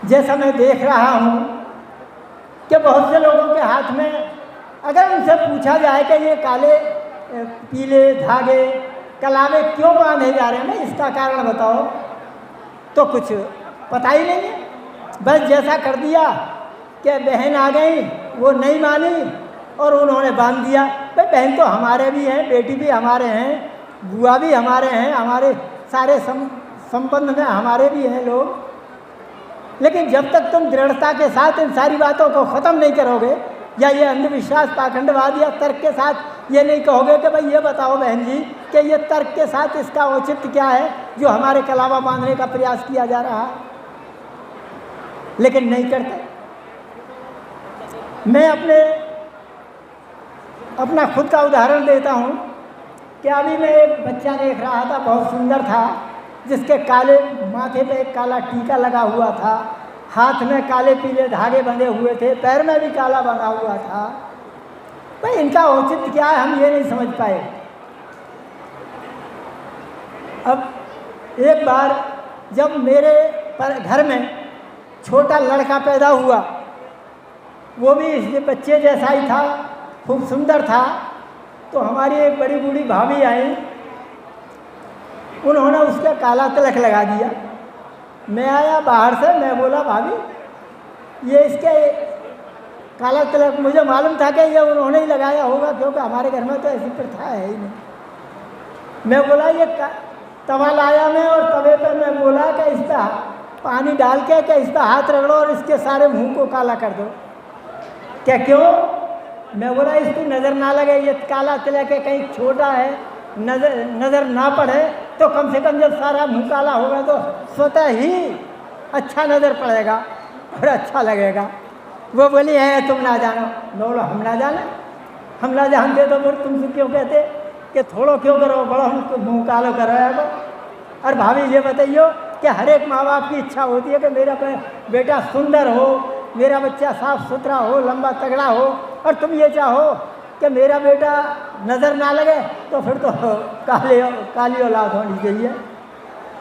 जैसा मैं देख रहा हूँ कि बहुत से लोगों के हाथ में, अगर उनसे पूछा जाए कि ये काले पीले धागे कलावे क्यों बांधे जा रहे हैं, ना इसका कारण बताओ, तो कुछ पता ही नहीं है। बस जैसा कर दिया कि बहन आ गई, वो नहीं मानी और उन्होंने बांध दिया। भाई बहन तो हमारे भी हैं, बेटी भी हमारे हैं, बुआ भी हमारे हैं, हमारे सारे संबंध में हमारे भी हैं लोग। लेकिन जब तक तुम दृढ़ता के साथ इन सारी बातों को ख़त्म नहीं करोगे, या ये अंधविश्वास पाखंडवाद या तर्क के साथ ये नहीं कहोगे कि भाई ये बताओ बहन जी कि ये तर्क के साथ इसका औचित्य क्या है जो हमारे कलावा बांधने का प्रयास किया जा रहा है, लेकिन नहीं करते। मैं अपना खुद का उदाहरण देता हूँ कि अभी मैं एक बच्चा देख रहा था, बहुत सुंदर था, जिसके काले माथे पे एक काला टीका लगा हुआ था, हाथ में काले पीले धागे बंधे हुए थे, पैर में भी काला बंधा हुआ था। भाई इनका औचित्य क्या है, हम ये नहीं समझ पाए। अब एक बार जब मेरे घर में छोटा लड़का पैदा हुआ, वो भी इस बच्चे जैसा ही था, खूब सुंदर था, तो हमारी एक बड़ी बूढ़ी भाभी आई, उन्होंने उसका काला तिलक लगा दिया। मैं आया बाहर से, मैं बोला भाभी ये इसके काला तिलक, मुझे मालूम था कि ये उन्होंने ही लगाया होगा क्योंकि हमारे घर में तो ऐसी प्रथा है ही नहीं। मैं बोला ये तवा लाया मैं, और तवे पे मैं बोला कि इस पर पानी डाल के कि इस पर हाथ रगड़ो और इसके सारे मुंह को काला कर दो। क्या क्यों? मैं बोला इसकी नज़र ना लगे, ये काला तिलक है, कहीं छोटा है, नज़र ना पड़े, तो कम से कम जब सारा मुँह काला होगा तो स्वतः ही अच्छा नज़र पड़ेगा और अच्छा लगेगा। वो बोली है तुम ना जानो। मैं बोला हम ना जाने, हम ना जानते तो फिर तुमसे क्यों कहते कि थोड़ो क्यों करो, बड़ो हम मुँह कालो करो। और भाभी ये बताइयो कि हर एक माँ बाप की इच्छा होती है कि मेरा बेटा सुंदर हो, मेरा बच्चा साफ सुथरा हो, लंबा तगड़ा हो, और तुम ये चाहो कि मेरा बेटा नज़र ना लगे, तो फिर तो काली औलाद होनी चाहिए।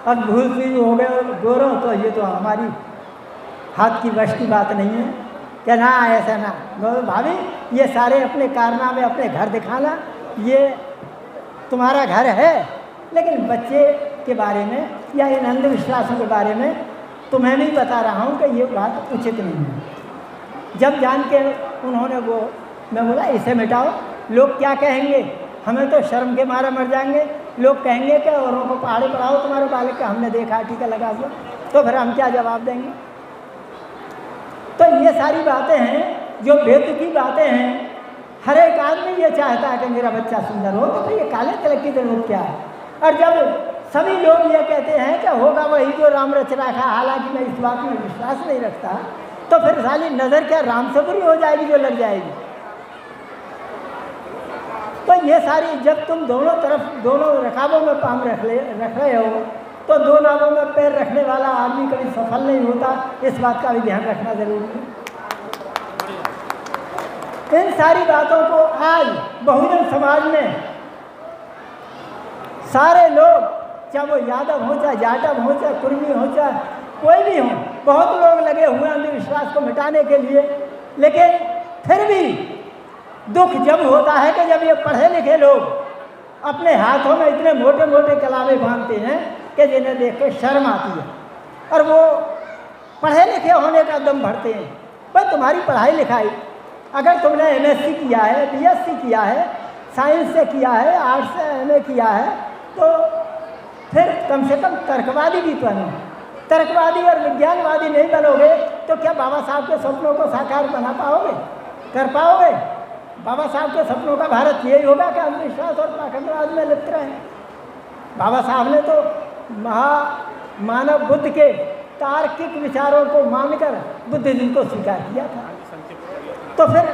अब भूल भी हो गए गोरो, तो ये तो हमारी हाथ की वश की बात नहीं है कि ना ऐसा ना। भाभी ये सारे अपने कारनामे अपने घर दिखाना, ये तुम्हारा घर है, लेकिन बच्चे के बारे में या इन अंधविश्वासों के बारे में तुम्हें भी बता रहा हूँ कि ये बात उचित नहीं है। जब जान के उन्होंने वो, मैं बोला इसे मिटाओ, लोग क्या कहेंगे, हमें तो शर्म के मारे मर जाएंगे। लोग कहेंगे कि औरों को पहाड़े पढ़ाओ तुम्हारे बालक का, हमने देखा टीका लगा हुआ, तो फिर हम क्या जवाब देंगे। तो ये सारी बातें हैं जो बेतुकी बातें हैं। हर एक आदमी ये चाहता है कि मेरा बच्चा सुंदर हो, तो ये काले तिलक की जरूरत क्या है। और जब सभी लोग ये कहते हैं कि होगा वही जो राम रच रखा, हालांकि मैं इस बात में विश्वास नहीं रखता, तो फिर साली नज़र क्या राम से बुरी हो जाएगी जो लग जाएगी। तो ये सारी, जब तुम दोनों तरफ दोनों रकाबों में पाम रख रहे हो, तो दो नावों में पैर रखने वाला आदमी कभी सफल नहीं होता। इस बात का भी ध्यान रखना जरूरी है। इन सारी बातों को आज बहुजन समाज में सारे लोग, चाहे वो यादव हो, चाहे जाटव हो, चाहे कुर्मी हो, चाहे कोई भी हो, बहुत लोग लगे हुए अंधविश्वास को मिटाने के लिए। लेकिन फिर भी दुख जब होता है कि जब ये पढ़े लिखे लोग अपने हाथों में इतने मोटे मोटे कलावे बांधते हैं कि जिन्हें देख के शर्म आती है, और वो पढ़े लिखे होने का दम भरते हैं। भाई तुम्हारी पढ़ाई लिखाई, अगर तुमने MSc किया है, BSc किया है, साइंस से किया है, आर्ट्स से MA किया है, तो फिर कम से कम तर्कवादी भी तो बनो। तर्कवादी और विज्ञानवादी नहीं बनोगे तो क्या बाबा साहब के सपनों को साकार बना पाओगे, कर पाओगे? बाबा साहब के सपनों का भारत यही होगा कि अंधविश्वास और पाखंडवाद में लिप्त रहे। बाबा साहब ने तो मानव बुद्ध के तार्किक विचारों को मानकर बुद्धिज्म को स्वीकार किया था। तो फिर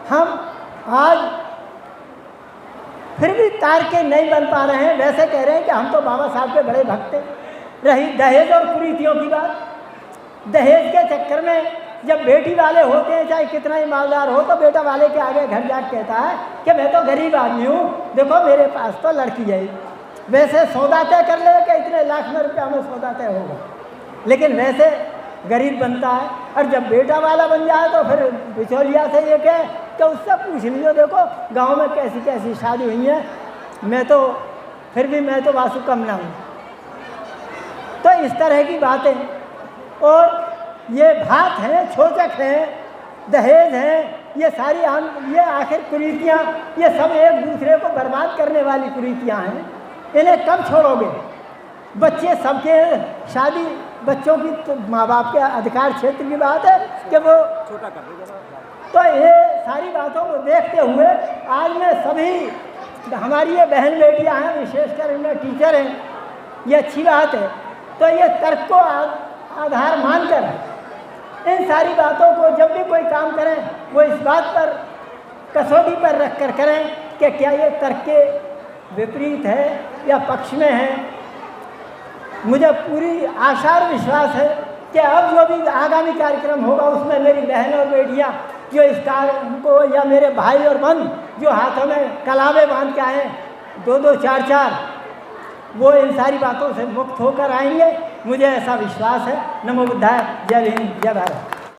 हम आज फिर भी तार्किक नहीं बन पा रहे हैं, वैसे कह रहे हैं कि हम तो बाबा साहब के बड़े भक्त हैं। रही दहेज और कुरीतियों की बात, दहेज के चक्कर में जब बेटी वाले होते हैं, चाहे कितना ही मालदार हो, तो बेटा वाले के आगे घर जाके कहता है कि मैं तो गरीब आदमी हूँ, देखो मेरे पास तो लड़की है। वैसे सौदा तय कर ले कि इतने लाख में रुपया में सौदा तय होगा, लेकिन वैसे गरीब बनता है। और जब बेटा वाला बन जाए तो फिर बिचौलिया से ये कहे कि उससे पूछ लीजिए, देखो गांव में कैसी कैसी शादी हुई है, मैं तो फिर भी मैं तो वासु कम ना हूँ। तो इस तरह की बातें, और ये भात हैं, छोचक हैं, दहेज हैं, ये सारी ये आखिर कुरीतियाँ, ये सब एक दूसरे को बर्बाद करने वाली कुरीतियाँ हैं। इन्हें कब छोड़ोगे? बच्चे सबके शादी, बच्चों की तो माँ बाप के अधिकार क्षेत्र की बात है कि वो छोटा कर देगा। तो ये सारी बातों को देखते हुए आज मैं सभी हमारी ये बहन बेटियाँ हैं, विशेषकर इनमें टीचर हैं, ये अच्छी बात है। तो ये तर्क को आधार मानकर इन सारी बातों को जब भी कोई काम करें वो इस बात पर कसौटी पर रख कर करें कि क्या ये तर्क के विपरीत है या पक्ष में है। मुझे पूरी आशा और विश्वास है कि अब जो भी आगामी कार्यक्रम होगा उसमें मेरी बहन और बेटियाँ जो इस कार्य को, या मेरे भाई और बहन जो हाथों में कलावे बांध के आए 2-2, 4-4, वो इन सारी बातों से मुक्त होकर आएंगे। मुझे ऐसा विश्वास है। नमो बुद्धाय। जय हिंद, जय भारत।